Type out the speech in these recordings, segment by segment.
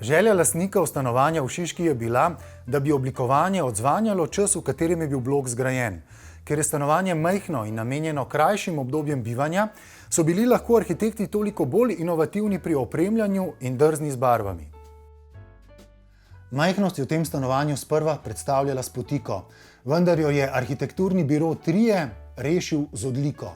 Želja lastnikov stanovanja v Šiški je bila, da bi oblikovanje odzvanjalo čas, v katerem je bil blok zgrajen. Ker je stanovanje majhno in namenjeno krajšim obdobjem bivanja, so bili lahko arhitekti toliko bolj inovativni pri opremljanju in drzni z barvami. Majhnost je v tem stanovanju sprva predstavljala spotiko, vendar jo je arhitekturni biro Trije rešil z odliko.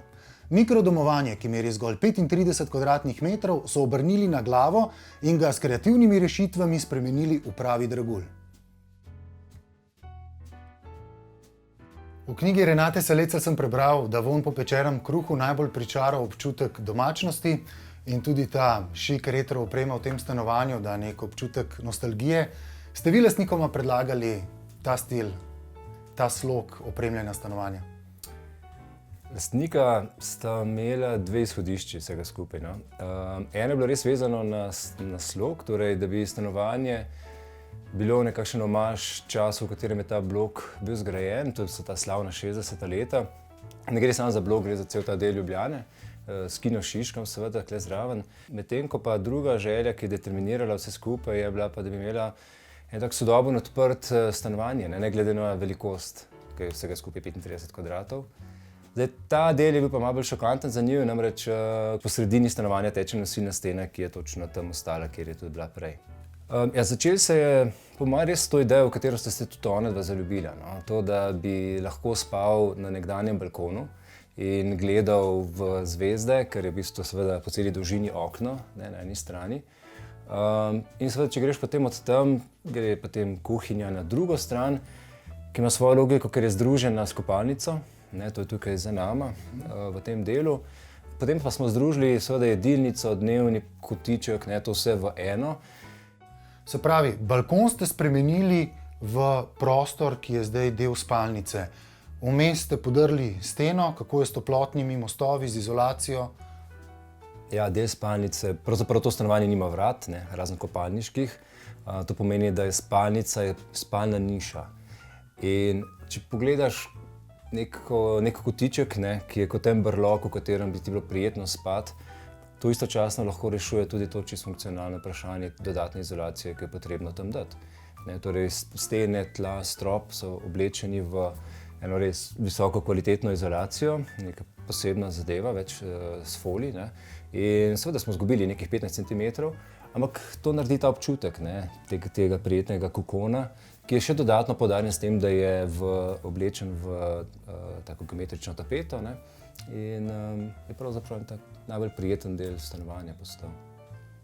Mikrodomovanje, ki meri zgolj 35 kvadratnih metrov, so obrnili na glavo in ga s kreativnimi rešitvami spremenili v pravi dragulj. V knjigi Renate Salecl sem prebral, da vonj po pečenem kruhu najbolj pričara občutek domačnosti in tudi ta šik retro oprema v tem stanovanju da nek občutek nostalgije. Ste vi lastnikoma predlagali ta stil, ta slog opremljanja stanovanja? Lastnika sta imela dve izhodišči vsega skupaj. No. Eno je bilo res vezano na slog, torej da bi stanovanje bilo nekakšen omaž času, v katerem je ta blok bil zgrajen, to so ta slavna 60. leta. Ne gre samo za blok, gre za cel ta del Ljubljane, s Kino Šiškom seveda, tukaj zraven. Medtem ko pa druga želja, ki je determinirala vse skupaj, je bila pa, da bi imela en tak sodoben odprt stanovanje, ne glede na velikost, ki je vsega skupaj 35 kvadratov. Zdaj, ta del je bil pa malo bolj šokanten za njiju, namreč po sredini stanovanja teče nosilna stena, ki je točno tam ostala, kjer je tudi bila prej. Začel se je po mojem res to idejo, v katero ste se tudi onadva zaljubila. No? To, da bi lahko spal na nekdanjem balkonu in gledal v zvezde, ker je v bistvu seveda po celi dolžini okno, ne, na eni strani. In seveda, če greš potem od tam, gre potem kuhinja na drugo stran, ki ima svojo logiko, ker je združena s kopalnico. Ne, to je tukaj za nama v tem delu. Potem pa smo združili seveda jedilnico, dnevni kotiček, ne, to vse v eno. Se pravi, balkon ste spremenili v prostor, ki je zdaj del spalnice. Vmes ste podrli steno, kako je s toplotnimi mostovi, z izolacijo? Ja, del spalnice, pravzaprav to stanovanje nima vrat, ne, razen kopalniških. To pomeni, da je spalnica spalna niša. In če pogledaš nek kotiček, ne, ki je kot en brlog, v katerem bi ti bilo prijetno spati, to istočasno lahko rešuje tudi to čisto funkcionalno vprašanje dodatne izolacije, ki je potrebno tam dati. Ne, torej, stene, tla, strop so oblečeni v eno res visoko kvalitetno izolacijo, neka posebna zadeva, več s folij. Ne. In seveda smo izgubili nekih 15 cm, ampak to naredi ta občutek, ne, tega prijetnega kokona, ki je še dodatno poudarjen s tem, da je oblečen v tako geometrično tapeto, ne, in je pravzaprav tak najbolj prijeten del stanovanja postal.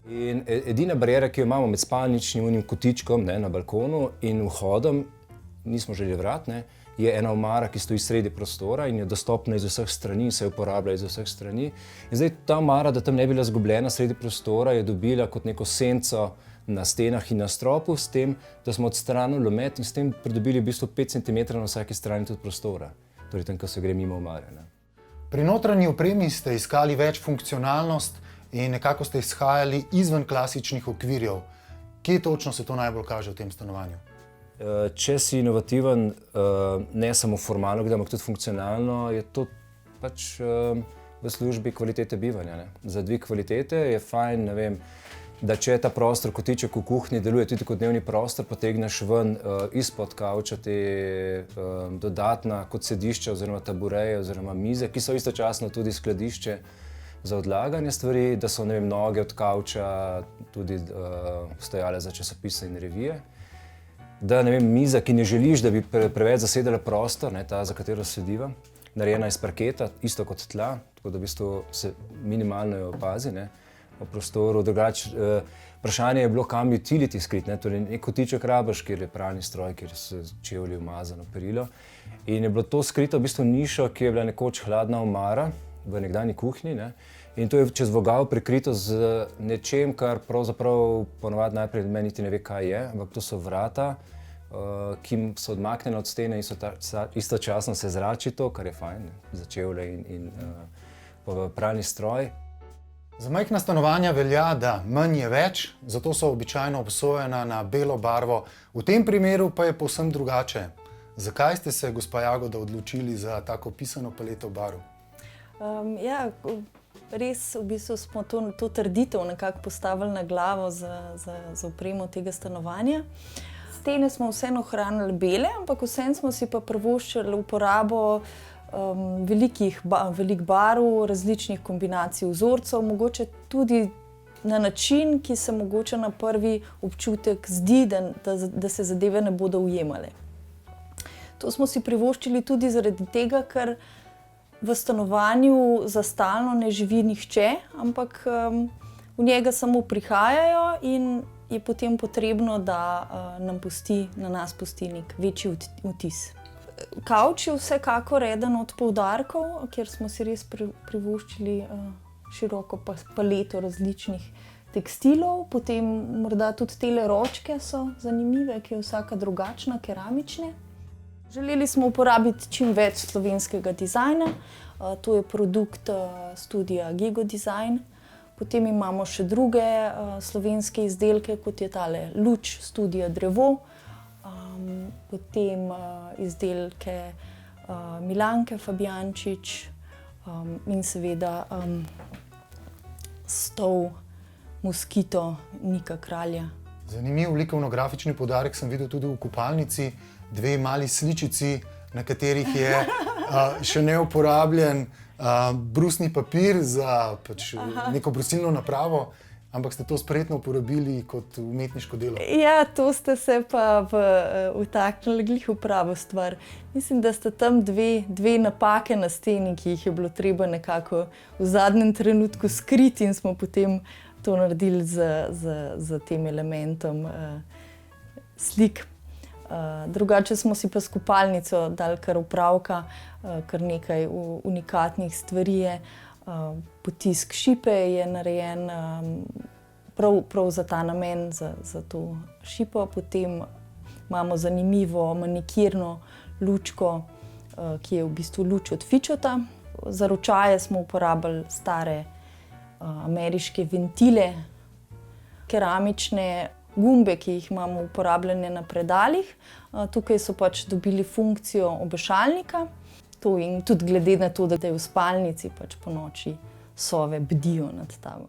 In edina bariera, ki jo imamo med spalničnim unim kotičkom, ne, na balkonu in vhodom, nismo želeli vrat, ne, je ena omara, ki stoji sredi prostora in je dostopna iz vseh strani, se uporablja iz vseh strani. In zdaj ta omara, da tam ne bi bila zgubljena sredi prostora, je dobila kot neko senco na stenah in na stropu, s tem, da smo odstranili lomet in s tem pridobili v bistvu 5 cm na vsaki strani tudi prostora, torej tam, ko se gre mimo omare. Ne. Pri notranji opremi ste iskali več funkcionalnost in nekako ste izhajali izven klasičnih okvirjev. Kje točno se to najbolj kaže v tem stanovanju? Če si inovativen, ne samo formalno, ampak tudi funkcionalno, je to pač v službi kvalitete bivanja. Ne. Za dvig kvalitete je fajn, ne vem, da če ta prostor, kotiček v kuhinji deluje tudi kot dnevni prostor, potegneš ven izpod kavča te dodatna kot sedišča oziroma tabureje oziroma mize, ki so istočasno tudi skladišče za odlaganje stvari, da so, ne vem, noge od kavča tudi stojale za časopise in revije. Da, ne vem, miza, ki ne želiš, da bi preveč zasedala prostor, ne, ta, za katero sediva, narejena iz parketa, isto kot tla, tako da v bistvu se minimalno jo opazi, ne, v prostoru. Drugače, vprašanje je bilo, kam utility skrit, ne, torej nek kotiček rabiš, kjer je pralni stroj, kjer so čevlji umazano perilo. In je bilo to skrito v bistvu nišo, ki je bila nekoč hladna omara v nekdanji kuhinji, ne. In to je čez vogal prekrito z nečem, kar pravzaprav ponavadi najprej meni niti ne ve, kaj je, ampak to so vrata, ki so odmaknjene od stene in so istočasno se zrači to, kar je fajn, za čevlje in pralni stroj. Za majhna stanovanja velja, da manj je več, zato so običajno obsojena na belo barvo. V tem primeru pa je povsem drugače. Zakaj ste se, gospa Jagoda, odločili za tako pisano paleto barv? Res v bistvu smo to trditev nekako postavili na glavo za opremo tega stanovanja. Stene smo vseeno ohranili bele, ampak vseeno smo si pa privoščili uporabo velikih barv, različnih kombinacij vzorcev, mogoče tudi na način, ki se mogoče na prvi občutek zdi, da se zadeve ne bodo ujemale. To smo si privoščili tudi zaradi tega, ker v stanovanju za stalno ne živi nihče, ampak v njega samo prihajajo in je potem potrebno, da na nas pusti nek večji vtis. Kavč je vsekakor eden od poudarkov, kjer smo si res privoščili široko paleto različnih tekstilov. Potem morda tudi tele ročke so zanimive, ki je vsaka drugačna, keramične. Želeli smo uporabiti čim več slovenskega dizajna. To je produkt studia Gego Design. Potem imamo še druge slovenske izdelke, kot je tale luč studia Drevo. Potem izdelke Milanke Fabjančič in seveda stol Moskito Nika Kralja. Zanimiv likovno-grafični poudarek sem videl tudi v kopalnici. Dve mali sličici, na katerih je še neuporabljen brusni papir za neko brusilno napravo, ampak ste to spretno uporabili kot umetniško delo. Ja, to ste se pa vtaknili glih v pravo stvar. Mislim, da sta tam dve napake na steni, ki jih je bilo treba nekako v zadnjem trenutku skriti in smo potem to naredili z tem elementom slik. Drugače smo si pa s kopalnico dali kar opravka, kar nekaj unikatnih stvari je. Potisk šipe je narejen prav za ta namen, za to šipo. Potem imamo zanimivo manikirno lučko, ki je v bistvu luč od fičota. Za ročaje smo uporabili stare ameriške ventile, keramične gumbe, ki jih imamo uporabljene na predalih. Tukaj so pač dobili funkcijo obešalnika. To in tudi glede na to, da je v spalnici, pač po noči sove bdijo nad tabo.